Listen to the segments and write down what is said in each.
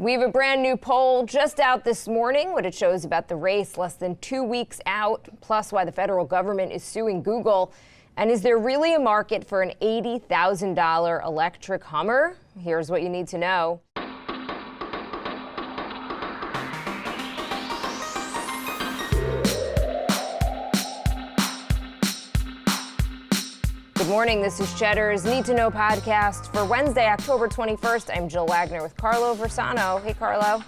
We have a brand new poll just out this morning. What it shows about the race less than 2 weeks out, plus why the federal government is suing Google. And is there really a market for an $80,000 electric Hummer? Here's what you need to know. Good morning, this is Cheddar's Need2Know podcast for Wednesday, October 21st. I'm Jill Wagner with Carlo Versano. Hey, Carlo.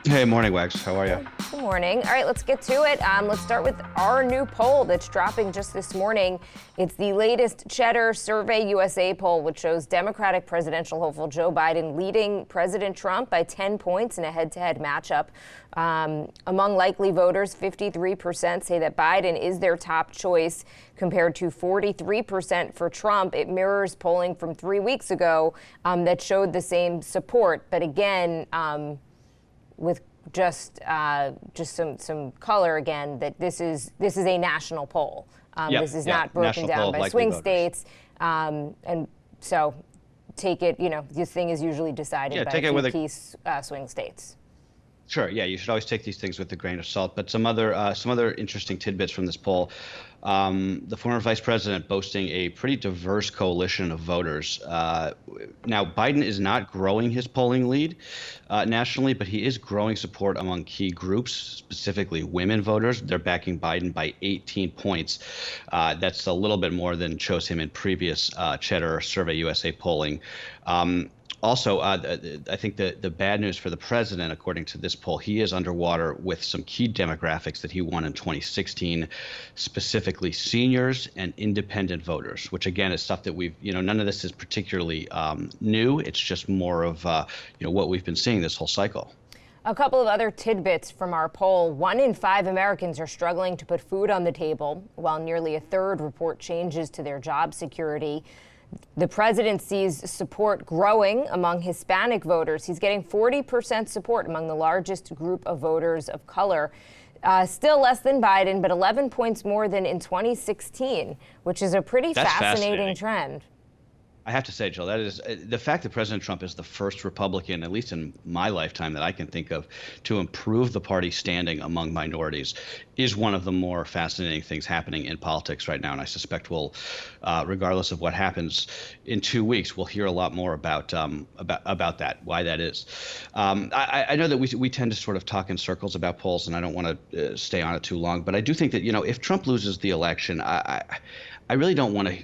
Hey, morning, Wags. How are you? Good morning. All right, let's get to it. Let's start with our new poll that's dropping just this morning. It's the latest Cheddar Survey USA poll, which shows Democratic presidential hopeful Joe Biden leading President Trump by 10 points in a head-to-head matchup. Among likely voters, 53% say that Biden is their top choice, compared to 43% for Trump. It mirrors polling from 3 weeks ago that showed the same support. But again, with just some color again, that this is a national poll. This is not broken down by swing states, and so take it. This thing is usually decided by a few key swing states. Sure. Yeah, you should always take these things with a grain of salt. But some other interesting tidbits from this poll. The former vice president boasting a pretty diverse coalition of voters. Now, Biden is not growing his polling lead nationally, but he is growing support among key groups, specifically women voters. They're backing Biden by 18 points. That's a little bit more than chose him in previous Cheddar Survey USA polling. Also, I think the bad news for the president, according to this poll, he is underwater with some key demographics that he won in 2016, specifically seniors and independent voters, which again is stuff that none of this is particularly new. It's just more of, what we've been seeing this whole cycle. A couple of other tidbits from our poll. 1 in 5 Americans are struggling to put food on the table, while nearly a third report changes to their job security. The president sees support growing among Hispanic voters. He's getting 40% support among the largest group of voters of color. Still less than Biden, but 11 points more than in 2016, which is a pretty fascinating trend. I have to say, Jill, that is the fact that President Trump is the first Republican, at least in my lifetime, that I can think of, to improve the party's standing among minorities is one of the more fascinating things happening in politics right now. And I suspect we'll, regardless of what happens in 2 weeks, we'll hear a lot more about that, why that is. I know that we tend to sort of talk in circles about polls, and I don't want to stay on it too long. But I do think that, if Trump loses the election, I really don't want to.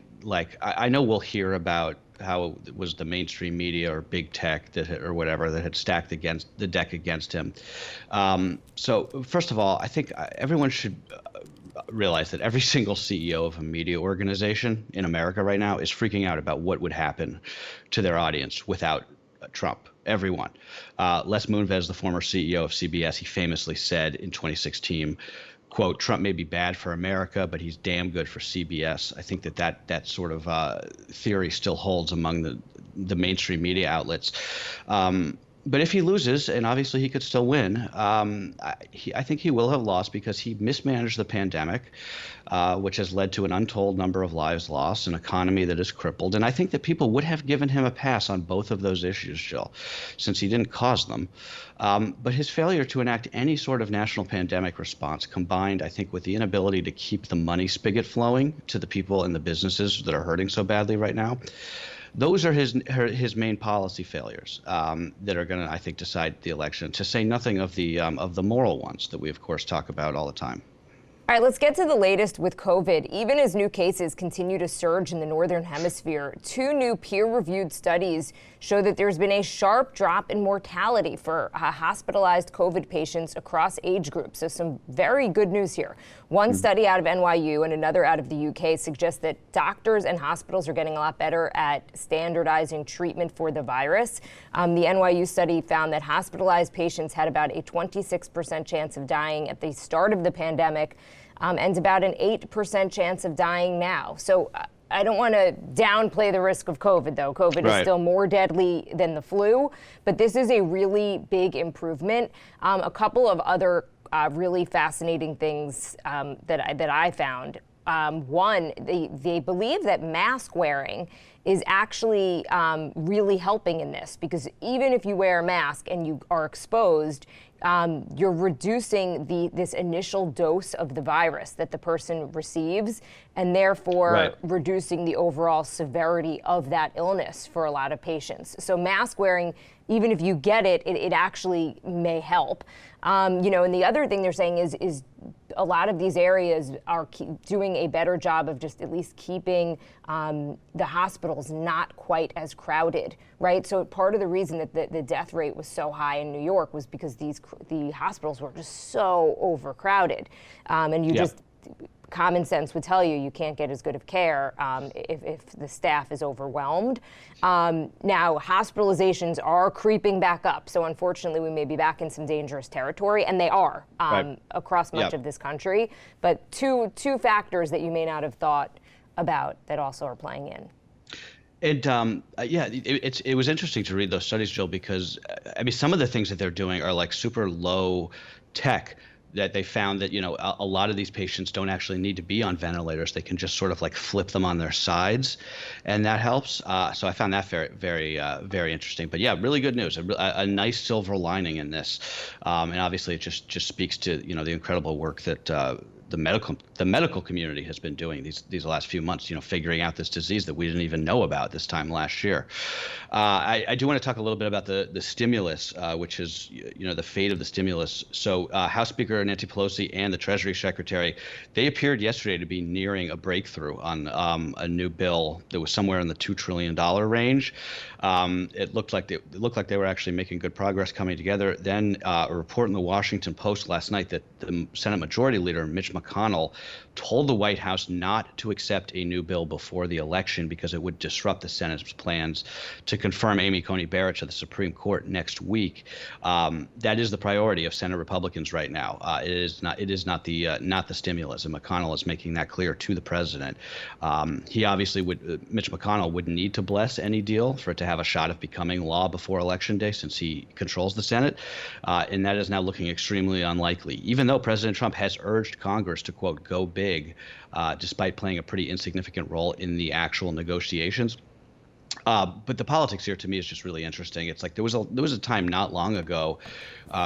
I know we'll hear about how it was the mainstream media or big tech or whatever that had stacked the deck against him. So first of all, I think everyone should realize that every single CEO of a media organization in America right now is freaking out about what would happen to their audience without Trump. Everyone. Les Moonves, the former CEO of CBS, he famously said in 2016, quote, "Trump may be bad for America, but he's damn good for CBS." I think that sort of theory still holds among the mainstream media outlets. But if he loses, and obviously he could still win, I think he will have lost because he mismanaged the pandemic, which has led to an untold number of lives lost, an economy that is crippled. And I think that people would have given him a pass on both of those issues, Jill, since he didn't cause them. But his failure to enact any sort of national pandemic response, combined, I think, with the inability to keep the money spigot flowing to the people and the businesses that are hurting so badly right now, those are his main policy failures that are going to, I think, decide the election, to say nothing of the moral ones that we, of course, talk about all the time. All right, let's get to the latest with COVID. Even as new cases continue to surge in the Northern Hemisphere, 2 new peer-reviewed studies show that there's been a sharp drop in mortality for hospitalized COVID patients across age groups. So some very good news here. One study out of NYU and another out of the UK suggests that doctors and hospitals are getting a lot better at standardizing treatment for the virus. The NYU study found that hospitalized patients had about a 26% chance of dying at the start of the pandemic, and about an 8% chance of dying now. So I don't want to downplay the risk of COVID, though. COVID is still more deadly than the flu, but this is a really big improvement. A couple of other really fascinating things that I found. One, they believe that mask wearing is actually really helping in this, because even if you wear a mask and you are exposed, you're reducing this initial dose of the virus that the person receives, and therefore reducing the overall severity of that illness for a lot of patients. So mask wearing, even if you get it, it actually may help. And the other thing they're saying is a lot of these areas are doing a better job of just at least keeping the hospitals not quite as crowded, right? So part of the reason that the death rate was so high in New York was because the hospitals were just so overcrowded. And you just, common sense would tell you can't get as good of care if the staff is overwhelmed. Now, hospitalizations are creeping back up. So unfortunately, we may be back in some dangerous territory, and they are across much of this country. But two factors that you may not have thought about that also are playing in. And it was interesting to read those studies, Jill, because I mean, some of the things that they're doing are like super low tech, that they found that, a lot of these patients don't actually need to be on ventilators. They can just sort of like flip them on their sides, and that helps. So I found that very, very, very interesting. But yeah, really good news, a nice silver lining in this. And obviously it just speaks to, the incredible work that the medical community has been doing these last few months, figuring out this disease that we didn't even know about this time last year. I do want to talk a little bit about the stimulus, which is, the fate of the stimulus. So House Speaker Nancy Pelosi and the Treasury Secretary, they appeared yesterday to be nearing a breakthrough on a new bill that was somewhere in the $2 trillion range. It looked like they were actually making good progress coming together. Then a report in the Washington Post last night that the Senate Majority Leader Mitch McConnell told the White House not to accept a new bill before the election because it would disrupt the Senate's plans to confirm Amy Coney Barrett to the Supreme Court next week. That is the priority of Senate Republicans right now. It is not the stimulus, and McConnell is making that clear to the president. He obviously Mitch McConnell would need to bless any deal for it to have a shot of becoming law before Election Day, since he controls the Senate, and that is now looking extremely unlikely, even though President Trump has urged Congress to, quote, go big, despite playing a pretty insignificant role in the actual negotiations. But the politics here, to me, is just really interesting. It's like there was a time not long ago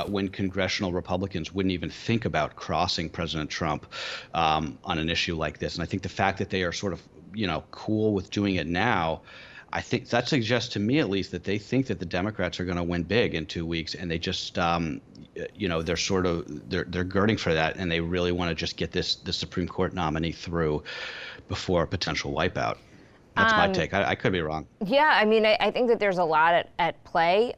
when congressional Republicans wouldn't even think about crossing President Trump on an issue like this. And I think the fact that they are sort of, cool with doing it now, I think that suggests to me, at least, that they think that the Democrats are going to win big in 2 weeks, and they just, they're girding for that, and they really want to just get the Supreme Court nominee through before a potential wipeout. That's my take. I could be wrong. Yeah, I mean, I think that there's a lot at play.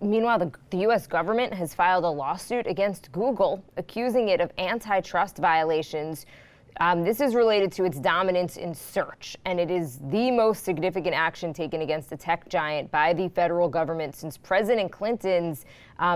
Meanwhile, the U.S. government has filed a lawsuit against Google, accusing it of antitrust violations. This is related to its dominance in search, and it is the most significant action taken against a tech giant by the federal government since President Clinton's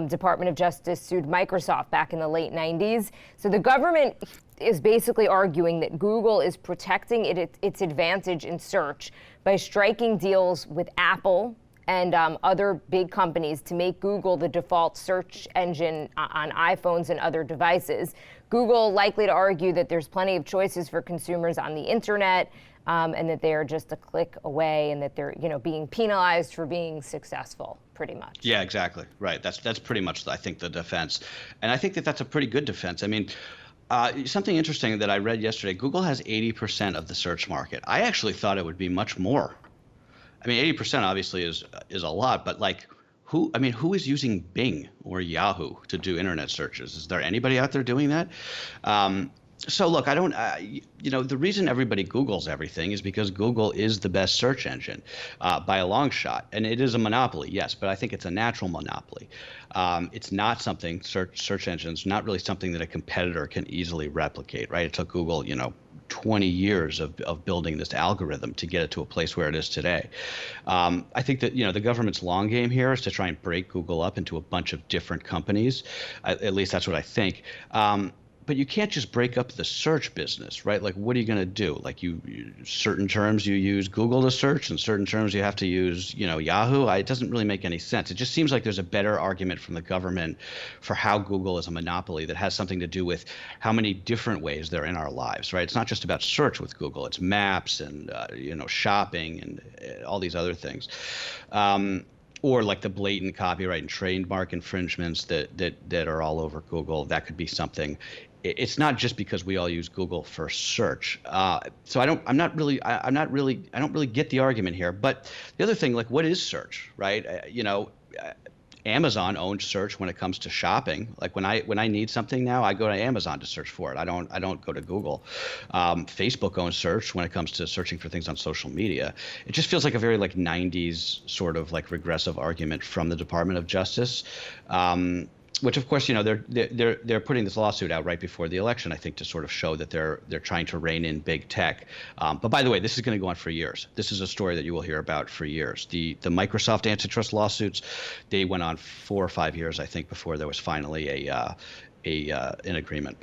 Department of Justice sued Microsoft back in the late 90s. So the government is basically arguing that Google is protecting its advantage in search by striking deals with Apple and other big companies to make Google the default search engine on iPhones and other devices. Google likely to argue that there's plenty of choices for consumers on the internet, and that they are just a click away, and that they're being penalized for being successful, pretty much. Yeah, exactly. Right. That's pretty much, I think, the defense, and I think that that's a pretty good defense. I mean, something interesting that I read yesterday: Google has 80% of the search market. I actually thought it would be much more. I mean, 80% obviously is a lot, but like, who is using Bing or Yahoo to do internet searches? Is there anybody out there doing that? So look, the reason everybody Googles everything is because Google is the best search engine by a long shot. And it is a monopoly, yes, but I think it's a natural monopoly. It's not something, search engines, not really something that a competitor can easily replicate, right? It took Google, 20 years of building this algorithm to get it to a place where it is today. I think that, the government's long game here is to try and break Google up into a bunch of different companies. At least that's what I think. But you can't just break up the search business, right? Like, what are you going to do? Like, certain terms you use Google to search, and certain terms you have to use, Yahoo. It doesn't really make any sense. It just seems like there's a better argument from the government for how Google is a monopoly that has something to do with how many different ways they're in our lives, right? It's not just about search with Google. It's maps and shopping and all these other things. Or like the blatant copyright and trademark infringements that are all over Google. That could be something. It's not just because we all use Google for search. So I don't really get the argument here. But the other thing, like, what is search, right? Amazon owns search when it comes to shopping. Like, when I need something now, I go to Amazon to search for it. I don't go to Google. Facebook owns search when it comes to searching for things on social media. It just feels like a very 90s sort of regressive argument from the Department of Justice. Which, of course, they're putting this lawsuit out right before the election, I think, to sort of show that they're trying to rein in big tech. But by the way, this is going to go on for years. This is a story that you will hear about for years. The Microsoft antitrust lawsuits, they went on 4 or 5 years, I think, before there was finally an agreement.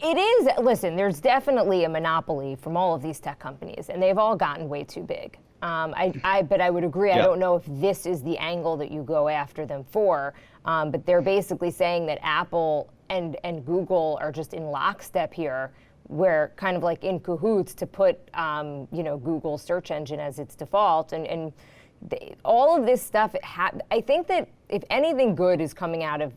It is. Listen, there's definitely a monopoly from all of these tech companies, and they've all gotten way too big. But I would agree. Yeah. I don't know if this is the angle that you go after them for. But they're basically saying that Apple and Google are just in lockstep here. We're kind of like in cahoots to put Google's search engine as its default, and all of this stuff. I think that if anything good is coming out of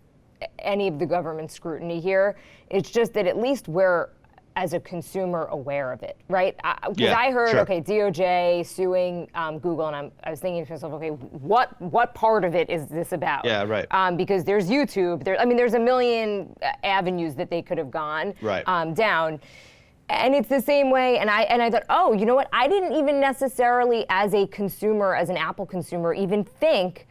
any of the government scrutiny here, it's just that at least we're, as a consumer, aware of it, right? Because I heard, sure. Okay, DOJ suing Google, and I was thinking to myself, okay, what part of it is this about? Yeah, right. Because there's YouTube, there's a million avenues that they could have gone down. And it's the same way, and I thought, oh, you know what? I didn't even necessarily, as a consumer, as an Apple consumer, even think,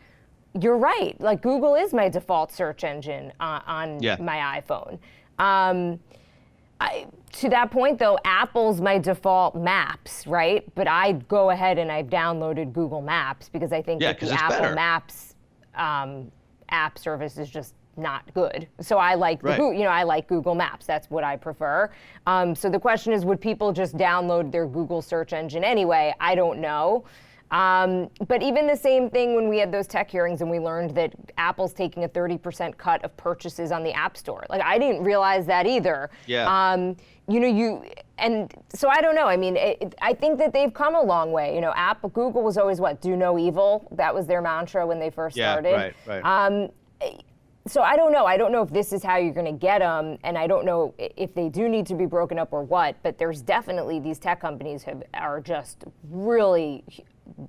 you're right, like Google is my default search engine on my iPhone. To that point, though, Apple's my default Maps, right? But I go ahead and I've downloaded Google Maps because I think that the Apple better. Maps app service is just not good. So I like I like Google Maps. That's what I prefer. So the question is, would people just download their Google search engine anyway? I don't know. But even the same thing when we had those tech hearings and we learned that Apple's taking a 30% cut of purchases on the App Store. Like, I didn't realize that either. Yeah. And so I don't know. I mean, I think that they've come a long way. Google was always do no evil. That was their mantra when they first started. Right. So I don't know. I don't know if this is how you're going to get them, and I don't know if they do need to be broken up or what. But there's definitely, these tech companies are just really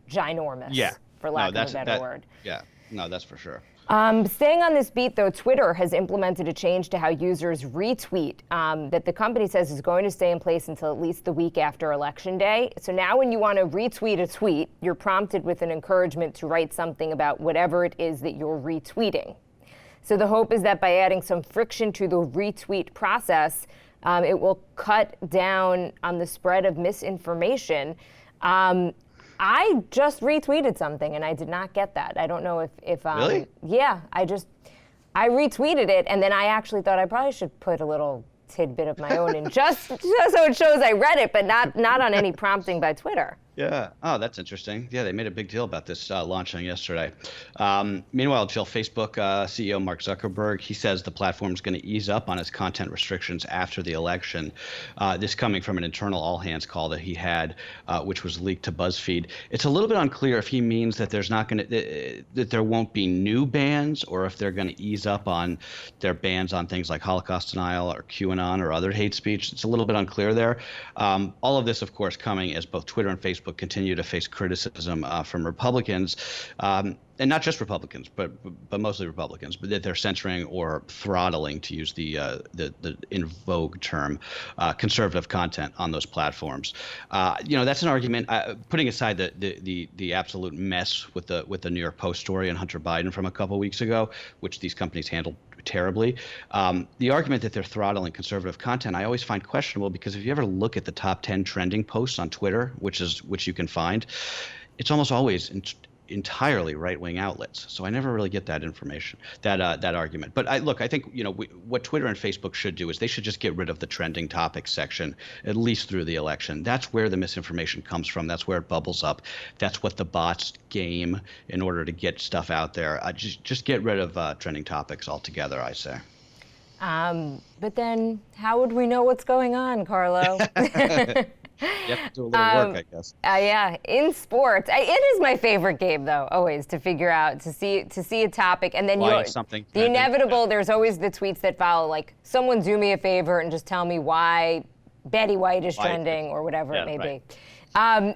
ginormous, for lack of a better word. Yeah, no, that's for sure. Staying on this beat, though, Twitter has implemented a change to how users retweet that the company says is going to stay in place until at least the week after Election Day. So now when you want to retweet a tweet, you're prompted with an encouragement to write something about whatever it is that you're retweeting. So the hope is that by adding some friction to the retweet process, it will cut down on the spread of misinformation. I just retweeted something and I did not get that. I don't know if really? Yeah, I retweeted it, and then I actually thought I probably should put a little tidbit of my own in just so it shows I read it, but not on any prompting by Twitter. Yeah. Oh, that's interesting. Yeah, they made a big deal about this launching yesterday. Meanwhile, Jill, Facebook CEO Mark Zuckerberg, he says the platform is going to ease up on its content restrictions after the election. This coming from an internal all-hands call that he had, which was leaked to BuzzFeed. It's a little bit unclear if he means that there's not going to that there won't be new bans, or if they're going to ease up on their bans on things like Holocaust denial or QAnon or other hate speech. It's a little bit unclear there. All of this, of course, coming as both Twitter and Facebook continue to face criticism from Republicans, and not just Republicans, but mostly Republicans, but that they're censoring or throttling, to use the in vogue term, conservative content on those platforms. That's an argument. Putting aside the absolute mess with the New York Post story and Hunter Biden from a couple weeks ago, which these companies handled terribly. The argument that they're throttling conservative content, I always find questionable, because if you ever look at the top 10 trending posts on Twitter, which you can find, it's almost always entirely right-wing outlets. So I never really get that information, that argument. But I think what Twitter and Facebook should do is they should just get rid of the trending topics section, at least through the election. That's where the misinformation comes from. That's where it bubbles up. That's what the bots game in order to get stuff out there. Just get rid of trending topics altogether, I say. But then how would we know what's going on, Carlo? You have to do a little work, I guess. Yeah, in sports, it is my favorite game, though. Always to figure out, to see a topic, and then the inevitable. There's always the tweets that follow, like, someone do me a favor and just tell me why Betty White is trending or whatever it may be.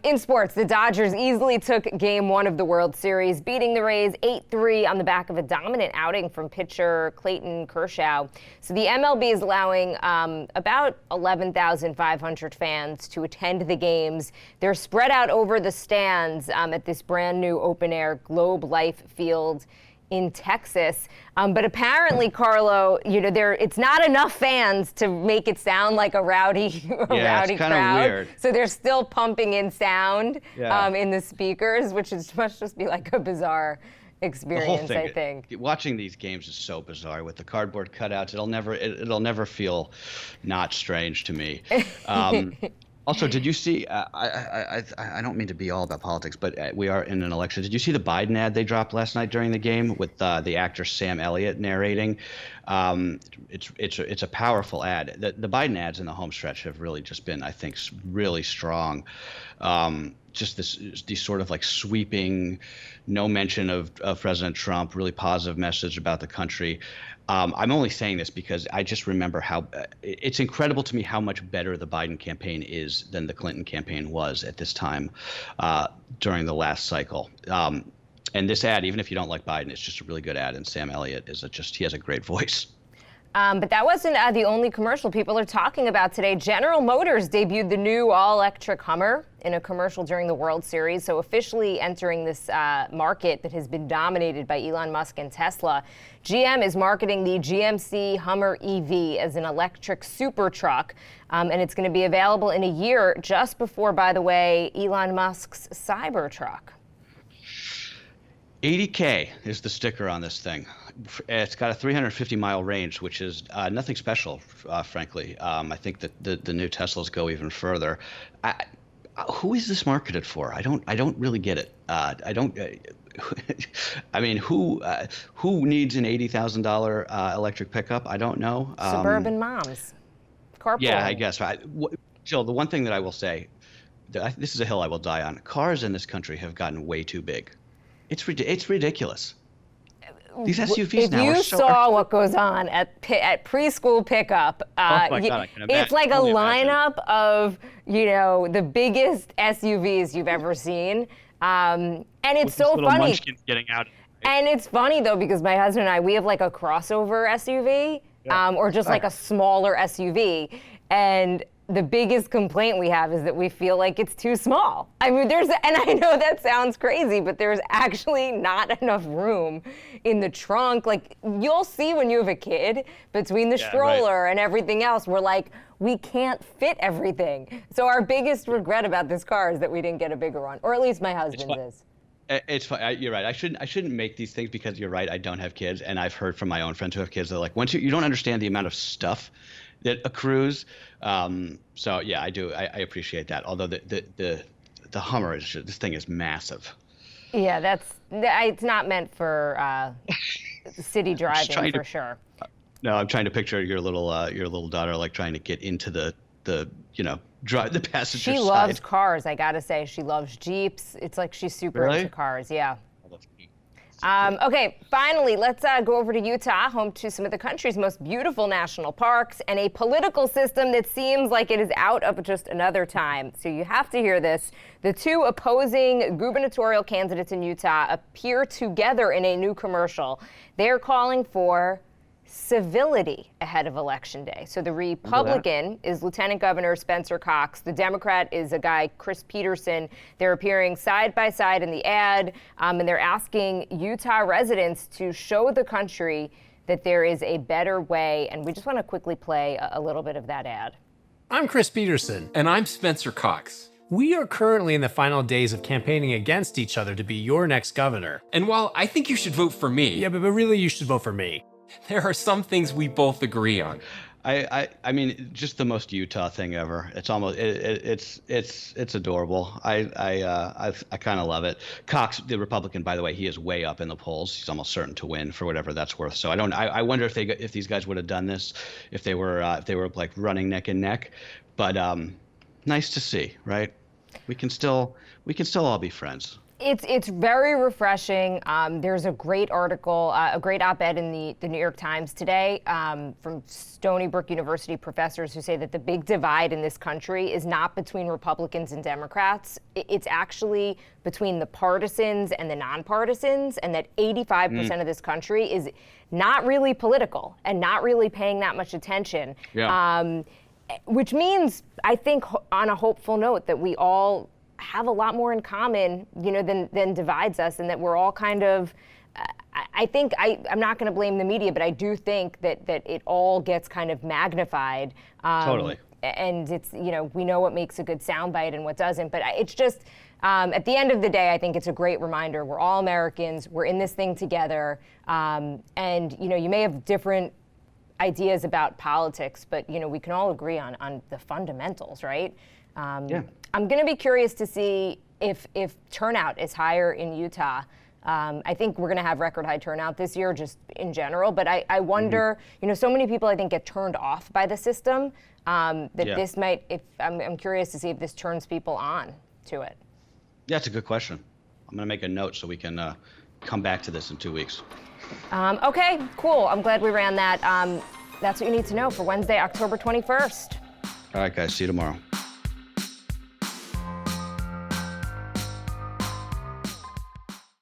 In sports, the Dodgers easily took Game 1 of the World Series, beating the Rays 8-3 on the back of a dominant outing from pitcher Clayton Kershaw. So the MLB is allowing about 11,500 fans to attend the games. They're spread out over the stands at this brand new open-air Globe Life Field in Texas. But apparently, Carlo, it's not enough fans to make it sound like a rowdy it's crowd. Weird. So they're still pumping in sound in the speakers, which must just be like a bizarre experience, the whole thing, I think. Watching these games is so bizarre with the cardboard cutouts. It'll never feel not strange to me. Also, did you see? I don't mean to be all about politics, but we are in an election. Did you see the Biden ad they dropped last night during the game with the actor Sam Elliott narrating? It's a powerful ad. The Biden ads in the home stretch have really just been, I think, really strong. Just these sort of like sweeping, no mention of President Trump, really positive message about the country. I'm only saying this because I just remember how it's incredible to me how much better the Biden campaign is than the Clinton campaign was at this time during the last cycle. And this ad, even if you don't like Biden, it's just a really good ad. And Sam Elliott he has a great voice. But that wasn't the only commercial people are talking about today. General Motors debuted the new all-electric Hummer in a commercial during the World Series, so officially entering this market that has been dominated by Elon Musk and Tesla. GM is marketing the GMC Hummer EV as an electric super truck, and it's going to be available in a year, just before, by the way, Elon Musk's Cybertruck. 80K is the sticker on this thing. It's got a 350-mile range, which is nothing special, frankly. I think that the new Teslas go even further. Who is this marketed for? I don't really get it. I mean, who needs an $80,000 electric pickup? I don't know. Suburban moms, carpool. Yeah, I guess. Jill, the one thing that I will say, this is a hill I will die on. Cars in this country have gotten way too big. It's ridiculous. These SUVs now are so... If you saw what goes on at preschool pickup, oh my God, I can imagine. It's like a lineup of, the biggest SUVs you've ever seen. And it's so funny. Munchkins getting out. And it's funny, though, because my husband and I, we have like a crossover SUV, or just like a smaller SUV. And the biggest complaint we have is that we feel like it's too small. I mean, and I know that sounds crazy, but there's actually not enough room in the trunk. Like, you'll see when you have a kid, between the stroller and everything else, we're like, we can't fit everything. So our biggest regret about this car is that we didn't get a bigger one, or at least my husband's is. It's fine. You're right. I shouldn't make these things because you're right. I don't have kids, and I've heard from my own friends who have kids. They're like, once you don't understand the amount of stuff that accrues. So yeah, I do. I appreciate that. Although the Hummer this thing is massive. Yeah, it's not meant for city driving for sure. No, I'm trying to picture your little daughter like trying to get into the drive the passenger side. She loves cars. I gotta say, she loves Jeeps. It's like she's super into cars. Yeah. Okay, finally, let's go over to Utah, home to some of the country's most beautiful national parks and a political system that seems like it is out of just another time. So you have to hear this. The two opposing gubernatorial candidates in Utah appear together in a new commercial. They're calling for civility ahead of Election Day. So the Republican is Lieutenant Governor Spencer Cox. The Democrat is a guy, Chris Peterson. They're appearing side by side in the ad, and they're asking Utah residents to show the country that there is a better way. And we just want to quickly play a little bit of that ad. I'm Chris Peterson. And I'm Spencer Cox. We are currently in the final days of campaigning against each other to be your next governor. And while I think you should vote for me, Yeah, but really you should vote for me. there are some things we both agree on. I mean, just the most Utah thing ever. It's almost it's adorable. I kind of love it. Cox, the Republican, by the way, he is way up in the polls. He's almost certain to win for whatever that's worth. So I wonder if these guys would have done this if they were like running neck and neck. But nice to see, right? We can still all be friends. It's very refreshing. There's a great article, a great op-ed in the New York Times today from Stony Brook University professors who say that the big divide in this country is not between Republicans and Democrats. It's actually between the partisans and the nonpartisans, and that 85% of this country is not really political and not really paying that much attention. Yeah. Which means, I think, on a hopeful note, that we all have a lot more in common, than divides us, and that we're all kind of, I think, I'm not going to blame the media, but I do think that it all gets kind of magnified. Totally. And it's, we know what makes a good soundbite and what doesn't, but it's just, at the end of the day, I think it's a great reminder. We're all Americans. We're in this thing together. And, you may have different ideas about politics, but, we can all agree on the fundamentals, right? Yeah. I'm going to be curious to see if turnout is higher in Utah. I think we're going to have record high turnout this year, just in general. But I wonder, so many people I think get turned off by the system this might. I'm curious to see if this turns people on to it. Yeah, it's a good question. I'm going to make a note so we can come back to this in 2 weeks. Okay, cool. I'm glad we ran that. That's what you need to know for Wednesday, October 21st. All right, guys. See you tomorrow.